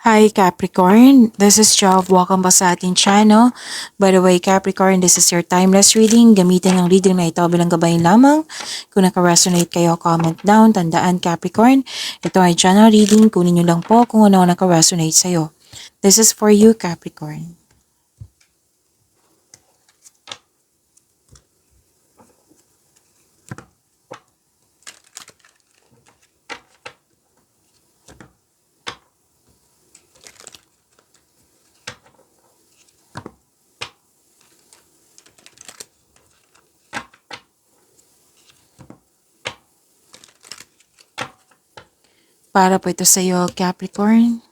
Hi Capricorn, this is Job. Welcome back sa ating channel. By the way, Capricorn, this is your timeless reading. Gamitin ang reading na ito bilang gabayan lamang. Kung naka-resonate kayo, comment down. Tandaan Capricorn, ito ay general reading. Kunin nyo lang po kung ano naka-resonate sa'yo. This is for you Capricorn. Para po ito sa'yo Capricorn.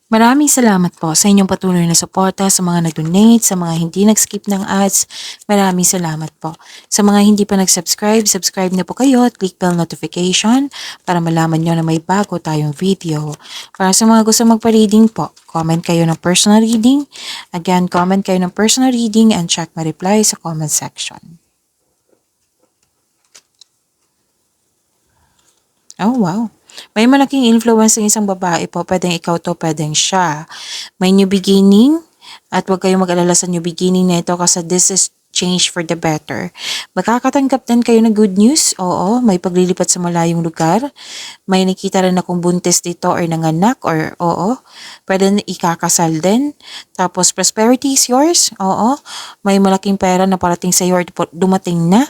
Maraming salamat po sa inyong patuloy na suporta, sa mga nag-donate, sa mga hindi nag-skip ng ads. Maraming salamat po. Sa mga hindi pa nag-subscribe, subscribe na po kayo at click bell notification para malaman nyo na may bago tayong video. Para sa mga gusto magpa-reading po, comment kayo ng personal reading. Again, comment kayo ng personal reading and check my reply sa comment section. Oh, wow. May malaking influence ng isang babae po. Pwedeng ikaw to, pwedeng siya. May new beginning at huwag kayong mag-alala sa new beginning na ito kasi this is change for the better. Makakatanggap din kayo ng good news. Oo, may paglilipat sa malayong lugar. May nakita rin akong buntis dito or nanganak or oo. Pwede na ikakasal din. Tapos prosperity is yours. Oo. May malaking pera na parating sa iyo or dumating na.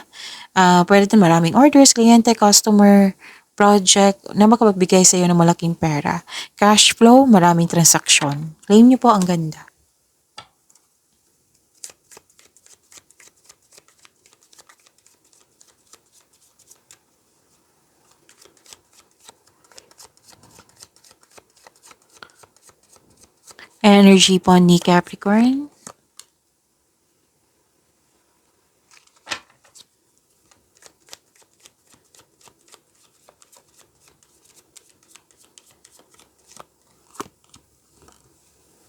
Pwede din maraming orders, kliyente, customer, project na makapagbigay sa iyo ng malaking pera. Cash flow, maraming transaksyon. Claim niyo po, ang ganda. Energy po ni Capricorn.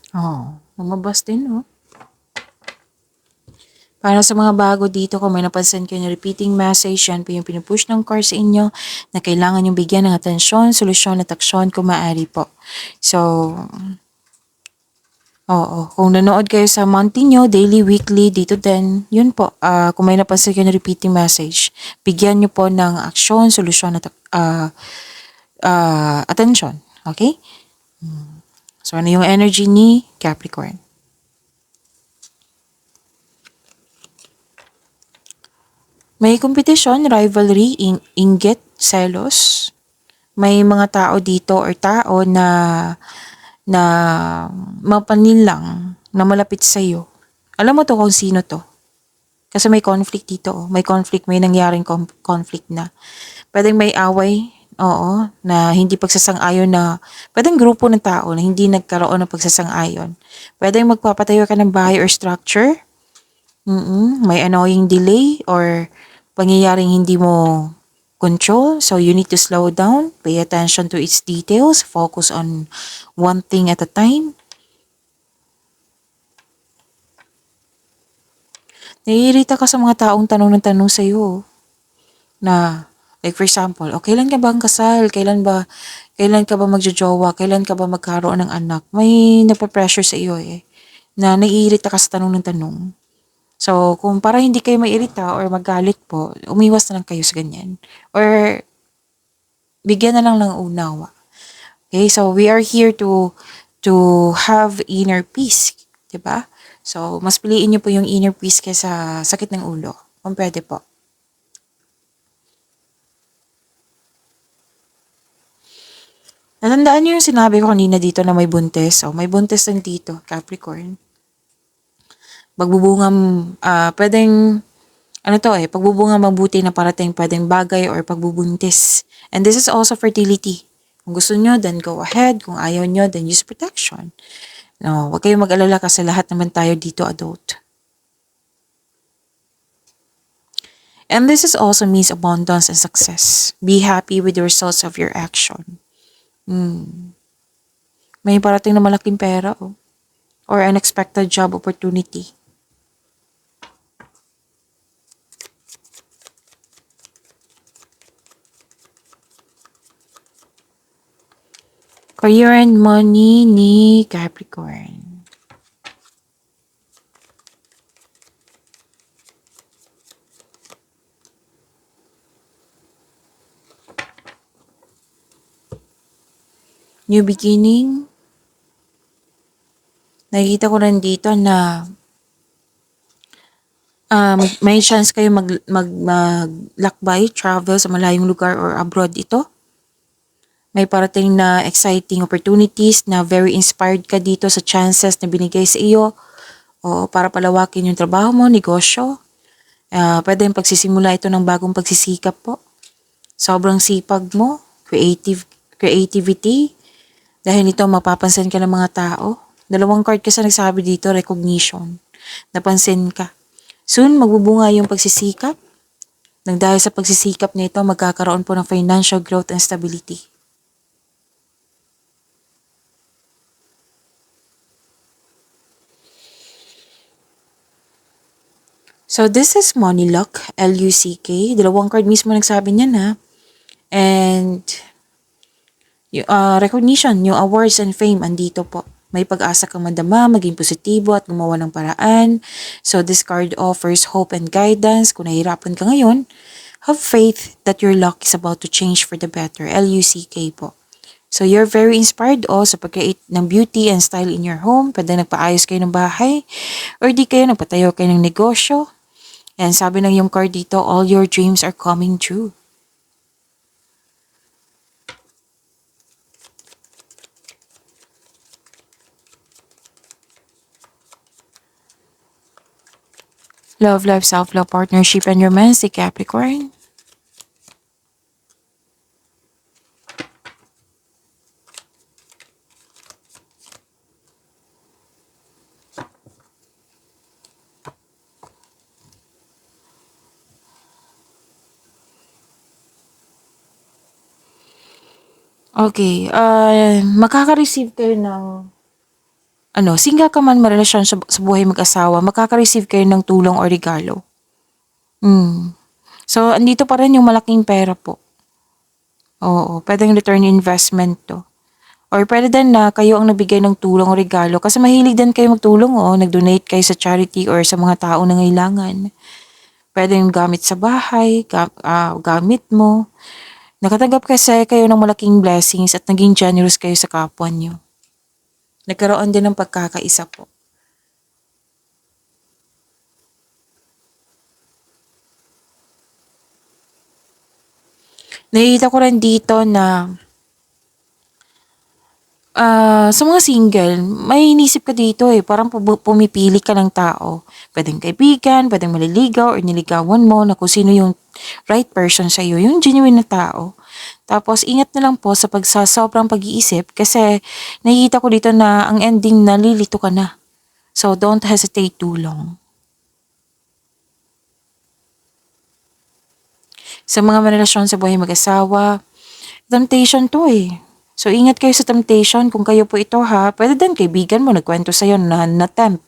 Oh, lumabas din, oh. Para sa mga bago dito, kung may napansin kayo na repeating message, yan po yung pinupush ng card sa inyo na kailangan yung bigyan ng atensyon, solusyon at aksyon kung maaari po. So, oo, kung nanood kayo sa monthly nyo, daily, weekly, dito din, yun po, kung may napansin kayo na repeating message, bigyan nyo po ng aksyon, solusyon at atensyon. Okay? So, ano yung energy ni Capricorn? May kompetisyon, rivalry, inggit, selos. May mga tao dito or tao na mapanil lang, na malapit sa iyo. Alam mo to kung sino to. Kasi may conflict dito. Oh. May conflict, may nangyaring conflict na. Pwedeng may away, oo, na hindi pagsasang-ayon na, pwedeng grupo ng tao na hindi nagkaroon ng pagsasang-ayon. Pwedeng magpapatayo ka ng bahay or structure. May annoying delay or pangyayaring hindi mo control. So you need to slow down, pay attention to its details, focus on one thing at a time. Naiirita ka sa mga taong tanong ng tanong sa'yo na, like for example, kailan ka ba ang kasal? Kailan ka ba magjojowa? Kailan ka ba magkaroon ng anak? May napapressure sa iyo na naiirita ka sa tanong ng tanong. So, kung para hindi kayo mairita or magalit po, umiwas na lang kayo sa ganyan. Or, bigyan na lang ng unawa. Okay, so we are here to have inner peace. Diba? So, mas piliin niyo po yung inner peace kaysa sakit ng ulo. Kung pwede po. Natandaan niyo yung sinabi ko kanina dito na may buntis. So, may buntis din dito, Capricorn. Magbubungam, pwedeng, pagbubunga mabuti na parating, pwedeng bagay or pagbubuntis. And this is also fertility. Kung gusto nyo, then go ahead. Kung ayaw nyo, then use protection. No, huwag kayong mag-alala kasi lahat naman tayo dito adult. And this is also means abundance and success. Be happy with the results of your action. May parating na malaking pera or unexpected job opportunity. Career and money ni Capricorn. New beginning. Nakikita ko rin dito na may chance kayo maglakbay, travel sa malayong lugar or abroad ito. May parating na exciting opportunities na very inspired ka dito sa chances na binigay sa iyo o para palawakin yung trabaho mo, negosyo. Pwede yung pagsisimula ito ng bagong pagsisikap po. Sobrang sipag mo, creativity. Dahil nito mapapansin ka ng mga tao. Dalawang card kasi nagsabi dito, recognition. Napansin ka. Soon, magbubunga yung pagsisikap. Nang dahil sa pagsisikap nito, magkakaroon po ng financial growth and stability. So, this is Money Luck, L-U-C-K. Dalawang card mismo nagsabi niya na. And, recognition, yung awards and fame, andito po. May pag-asa kang madama, maging positibo at gumawa ng paraan. So, this card offers hope and guidance. Kung nahihirapan ka ngayon, have faith that your luck is about to change for the better. L-U-C-K po. So, you're very inspired sa pag-create ng beauty and style in your home. Pwede nagpaayos kayo ng bahay. Or di kayo nagpatayo kayo ng negosyo. And sabi ng yung card dito, all your dreams are coming true. Love, life, self-love, partnership, and romance, si Capricorn. Okay, makaka-receive kayo ng single ka man marelasyon sa buhay mag-asawa, makaka-receive kayo ng tulong o regalo. So, andito pa rin yung malaking pera po. Oo, pwedeng return investment to. Or pwede din na kayo ang nabigay ng tulong o regalo kasi mahilig din kayo magtulong nag-donate kayo sa charity or sa mga tao na ngailangan. Pwede yung gamit sa bahay, gamit mo. Nakatanggap kasi kayo ng malaking blessings at naging generous kayo sa kapwa nyo. Nagkaroon din ng pagkakaisa po. Nakikita ko rin dito na sa mga single, may inisip ka dito parang pumipili ka ng tao. Pwedeng kaibigan, pwedeng maliligaw or niligawan mo na kung sino yung right person sa iyo, yung genuine na tao. Tapos ingat na lang po sa sobrang pag-iisip kasi nakikita ko dito na ang ending nalilito ka na. So don't hesitate too long. Sa mga relasyon sa buhay mag-asawa, temptation to So, ingat kayo sa temptation. Kung kayo po ito pwede din kaibigan mo nagkwento sa'yo na-tempt.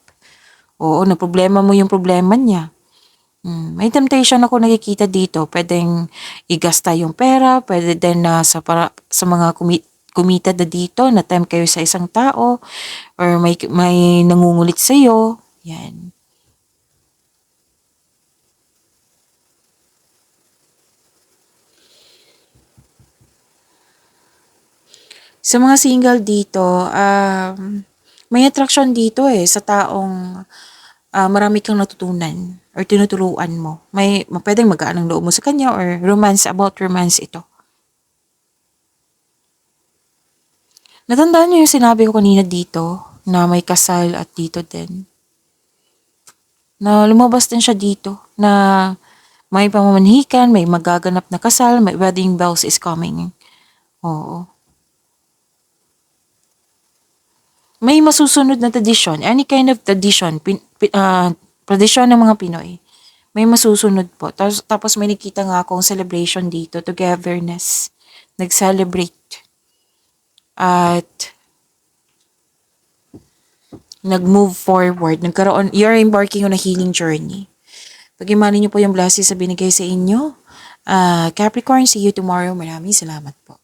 Oo, na problema mo yung problema niya. May temptation ako nakikita dito. Pwedeng igasta yung pera, pwede din na sa mga kumita na dito, na-tempt kayo sa isang tao, or may nangungulit sa'yo. Yan. Sa mga single dito, may attraction dito sa taong marami kang natutunan or tinuturuan mo. Pwedeng magaan ang loob mo sa kanya or about romance ito. Natandaan niyo yung sinabi ko kanina dito na may kasal at dito din. Na lumabas din siya dito na may pamamanhikan, may magaganap na kasal, may wedding bells is coming. Oo. May masusunod na tradisyon, any kind of tradition, tradisyon ng mga Pinoy. May masusunod po. Tapos may nakita nga akong celebration dito, togetherness. Nag-celebrate. At nag-move forward. You're embarking on a healing journey. Pag-imani niyo po yung blessings sa binigay sa inyo. Capricorn, see you tomorrow. Maraming salamat po.